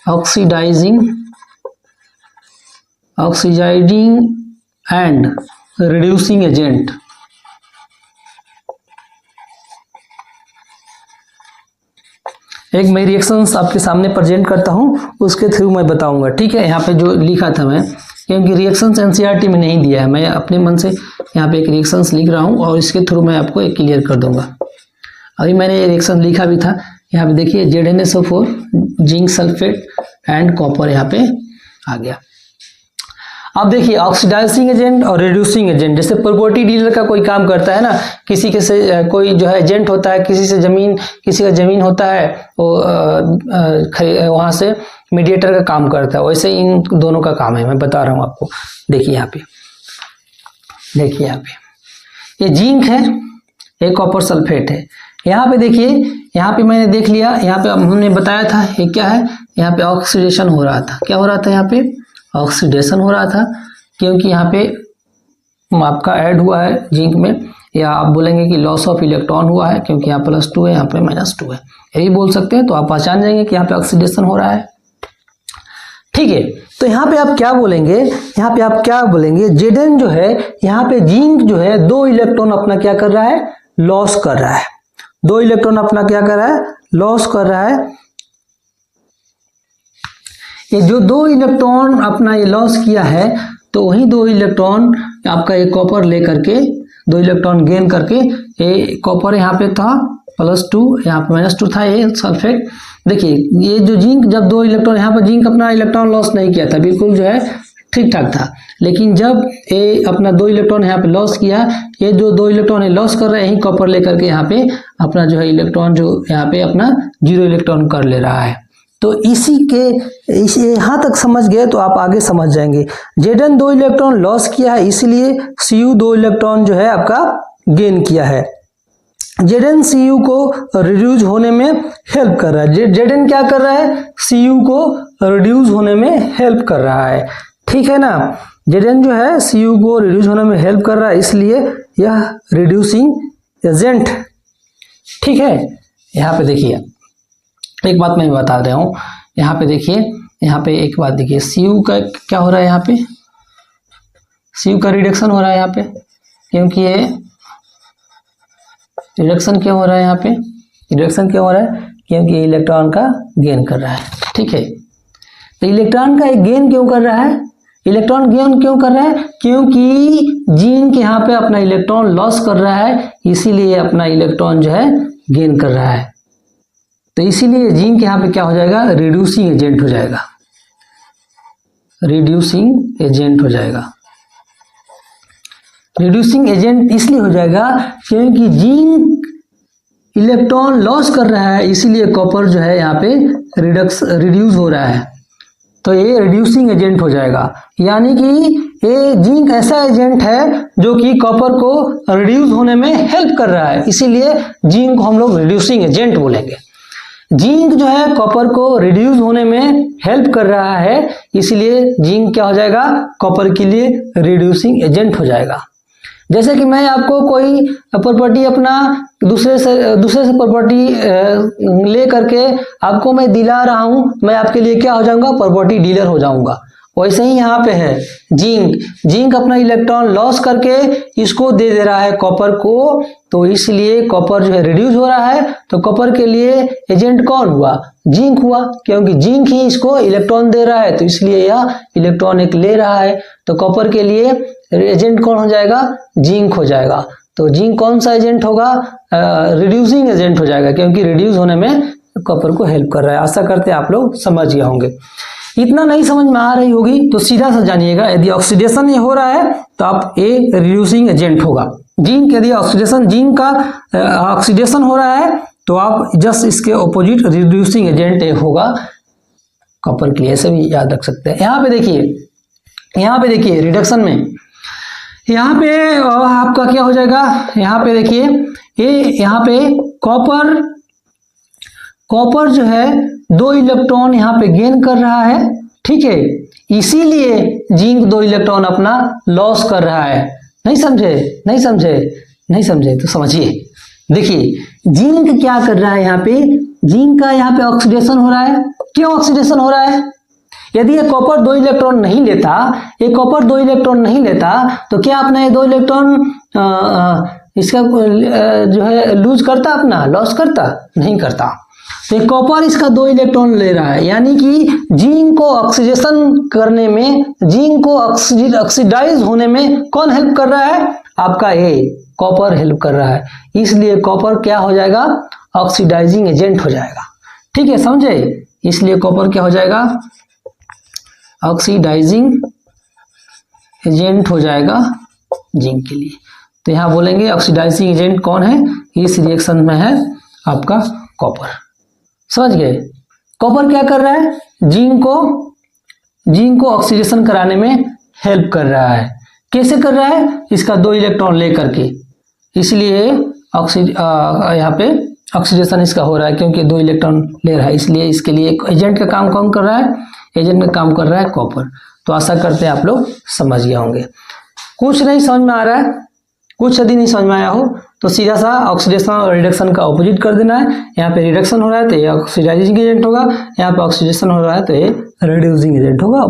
Oxidising and reducing agent. एक मैं reactions आपके सामने प्रेजेंट करता हूं, उसके थ्रू मैं बताऊंगा, ठीक है। यहाँ पे जो लिखा था मैं, क्योंकि रिएक्शंस एनसीईआरटी में नहीं दिया है, मैं अपने मन से यहाँ पे एक रिएक्शंस लिख रहा हूँ और इसके थ्रू मैं आपको एक क्लियर कर दूंगा। अभी मैंने ये रिएक्शन लिखा भी था, यहाँ पे देखिए ZnSO4 zinc sulphate and copper यहाँ पे आ गया। अब देखिए ऑक्सीडाइजिंग एजेंट और रिड्यूसिंग एजेंट, जैसे प्रॉपर्टी डीलर का कोई काम करता है ना, किसी के से कोई जो है एजेंट होता है, किसी का जमीन होता है, वो वहां से मीडिएटर का काम करता है, वैसे इन दोनों का काम है, मैं बता रहा हूँ आपको। देखिए यहाँ पे, देखिए यहाँ पे ये जिंक है, ये कॉपर सल्फेट है। यहाँ पे देखिए, यहाँ पे मैंने देख लिया, यहाँ पे हमने बताया था ये क्या है, यहाँ पे ऑक्सीडेशन हो रहा था। क्या हो रहा था यहाँ पे? ऑक्सीडेशन हो रहा था, क्योंकि यहाँ पे आपका ऐड हुआ है जिंक में, या आप बोलेंगे कि लॉस ऑफ इलेक्ट्रॉन हुआ है, क्योंकि यहाँ +2 है, यहाँ पे -2 है, यही बोल सकते हैं। तो आप पहचान जाएंगे कि यहाँ पे ऑक्सीडेशन हो रहा है, ठीक है। तो यहाँ पे आप क्या बोलेंगे, यहाँ पे आप क्या बोलेंगे, Zn जो है, यहाँ पे जिंक जो है 2 इलेक्ट्रॉन अपना क्या कर रहा है, लॉस कर रहा है। 2 इलेक्ट्रॉन अपना क्या कर रहा है, लॉस कर रहा है। ये जो 2 इलेक्ट्रॉन अपना ये लॉस किया है, तो वही 2 इलेक्ट्रॉन आपका ये कॉपर लेकर के 2 इलेक्ट्रॉन गेन करके, ये कॉपर यहाँ पे था +2, यहाँ पे -2 था, ये सल्फेट। देखिए ये जो जिंक, जब 2 इलेक्ट्रॉन, यहाँ पर जिंक अपना इलेक्ट्रॉन लॉस नहीं किया था, बिल्कुल जो है ठीक ठाक था, लेकिन जब ये अपना 2 इलेक्ट्रॉन यहाँ पे लॉस किया, ये जो 2 इलेक्ट्रॉन है लॉस कर रहे हैं, यही कॉपर लेकर के यहाँ पे अपना जो है इलेक्ट्रॉन जो यहाँ पे अपना 0 इलेक्ट्रॉन कर ले रहा है। तो इसी यहाँ तक समझ गए तो आप आगे समझ जाएंगे। Zn 2 इलेक्ट्रॉन लॉस किया है, इसलिए Cu 2 इलेक्ट्रॉन जो है आपका गेन किया है। Zn Cu को रिड्यूस होने में हेल्प कर रहा है। Zn क्या कर रहा है, Cu को रिड्यूस होने में हेल्प कर रहा है, ठीक है ना। Zn जो है Cu को रिड्यूस होने में हेल्प कर रहा है, इसलिए यह रिड्यूसिंग एजेंट, ठीक है। यहाँ पे देखिए एक बात मैं बता रहा हूँ, यहाँ पे देखिए, यहाँ पे एक बात देखिए, Cu का क्या हो रहा है, यहाँ पे Cu का रिडक्शन हो रहा है यहाँ पे, क्योंकि ये रिडक्शन क्यों हो रहा है, यहाँ पे रिडक्शन क्यों हो रहा है, क्योंकि इलेक्ट्रॉन का गेन कर रहा है, ठीक है। तो इलेक्ट्रॉन का एक गेन क्यों कर रहा है, इलेक्ट्रॉन गेन क्यों कर रहा है, क्योंकि जिंक यहाँ पे अपना इलेक्ट्रॉन लॉस कर रहा है, इसीलिए अपना इलेक्ट्रॉन जो है गेन कर रहा है। तो इसीलिए जिंक यहाँ पे क्या हो जाएगा, रिड्यूसिंग एजेंट हो जाएगा, रिड्यूसिंग एजेंट हो जाएगा। रिड्यूसिंग एजेंट इसलिए हो जाएगा क्योंकि जिंक इलेक्ट्रॉन लॉस कर रहा है, इसीलिए कॉपर जो है यहाँ पे रिड्यूस हो रहा है, तो ये रिड्यूसिंग एजेंट हो जाएगा। यानी कि ये जिंक ऐसा एजेंट है जो कि कॉपर को रिड्यूस होने में हेल्प कर रहा है, इसीलिए जिंक को हम लोग रिड्यूसिंग एजेंट बोलेंगे। जिंक जो है कॉपर को रिड्यूस होने में हेल्प कर रहा है, इसलिए जिंक क्या हो जाएगा, कॉपर के लिए रिड्यूसिंग एजेंट हो जाएगा। जैसे कि मैं आपको कोई प्रॉपर्टी अपना दूसरे से प्रॉपर्टी ले करके आपको मैं दिला रहा हूं, मैं आपके लिए क्या हो जाऊंगा, प्रॉपर्टी डीलर हो जाऊंगा। वैसे ही यहाँ पे है जिंक अपना इलेक्ट्रॉन लॉस करके इसको दे दे रहा है कॉपर को, तो इसलिए कॉपर जो है रिड्यूस हो रहा है। तो कॉपर के लिए एजेंट कौन हुआ, जिंक हुआ, क्योंकि जिंक ही इसको इलेक्ट्रॉन दे रहा है, तो इसलिए यह इलेक्ट्रॉन एक ले रहा है। तो कॉपर के लिए एजेंट कौन हो जाएगा, जिंक हो जाएगा। तो जिंक कौन सा एजेंट होगा, रिड्यूसिंग एजेंट हो जाएगा, क्योंकि रिड्यूस होने में कॉपर को हेल्प कर रहा है। आशा करते हैं आप लोग समझ गए होंगे। इतना नहीं समझ में आ रही होगी तो सीधा सा जानिएगा, यदि ऑक्सीडेशन ये हो रहा है तो आप ए रिड्यूसिंग एजेंट होगा। जिंक, यदि ऑक्सीडेशन जिंक का ऑक्सीडेशन हो रहा है तो आप जस्ट इसके ऑपोजिट रिड्यूसिंग एजेंट ए होगा कॉपर के लिए, ऐसे भी याद रख सकते हैं। यहाँ पे देखिए रिडक्शन में यहाँ पे आपका क्या हो जाएगा, यहाँ पे देखिए यहाँ पे कॉपर जो है 2 इलेक्ट्रॉन यहाँ पे गेन कर रहा है, ठीक है, इसीलिए जिंक 2 इलेक्ट्रॉन अपना लॉस कर रहा है। नहीं समझे तो समझिए। देखिए जिंक क्या कर रहा है यहाँ पे, जिंक का यहाँ पे ऑक्सीडेशन हो रहा है। क्यों ऑक्सीडेशन हो रहा है? यदि ये कॉपर 2 इलेक्ट्रॉन नहीं लेता, ये कॉपर 2 इलेक्ट्रॉन नहीं लेता तो क्या अपना ये 2 इलेक्ट्रॉन इसका जो है लूज करता, अपना लॉस करता? नहीं करता। तो ये कॉपर इसका 2 इलेक्ट्रॉन ले रहा है, यानी कि जिंक को ऑक्सीडेशन करने में, जिंक को ऑक्सीडाइज होने में कौन हेल्प कर रहा है? आपका ये कॉपर हेल्प कर रहा है। इसलिए कॉपर क्या हो जाएगा? ऑक्सीडाइजिंग एजेंट हो जाएगा। ठीक है, समझे? इसलिए कॉपर क्या हो जाएगा? ऑक्सीडाइजिंग एजेंट हो जाएगा जिंक के लिए। तो यहां बोलेंगे ऑक्सीडाइजिंग एजेंट कौन है? इस रिएक्शन में है आपका कॉपर। समझ गए? कॉपर क्या कर रहा है? जिंक को ऑक्सीडेशन कराने में हेल्प कर रहा है। कैसे कर रहा है? इसका 2 इलेक्ट्रॉन लेकर के। इसलिए यहाँ पे ऑक्सीडेशन इसका हो रहा है क्योंकि 2 इलेक्ट्रॉन ले रहा है। इसलिए इसके लिए एजेंट का काम कौन कर रहा है? एजेंट का काम कर रहा है कॉपर। तो आशा करते हैं आप लोग समझ गए होंगे। कुछ नहीं समझ में आ रहा है, कुछ यदि नहीं समझ में आया हो तो सीधा सा ऑक्सीडेशन और रिडक्शन का ऑपोजिट कर देना है। यहाँ पे रिडक्शन हो रहा है तो ये ऑक्सीडाइजिंग एजेंट होगा, यहाँ पे ऑक्सीडेशन हो रहा है तो ये रिड्यूसिंग एजेंट होगा।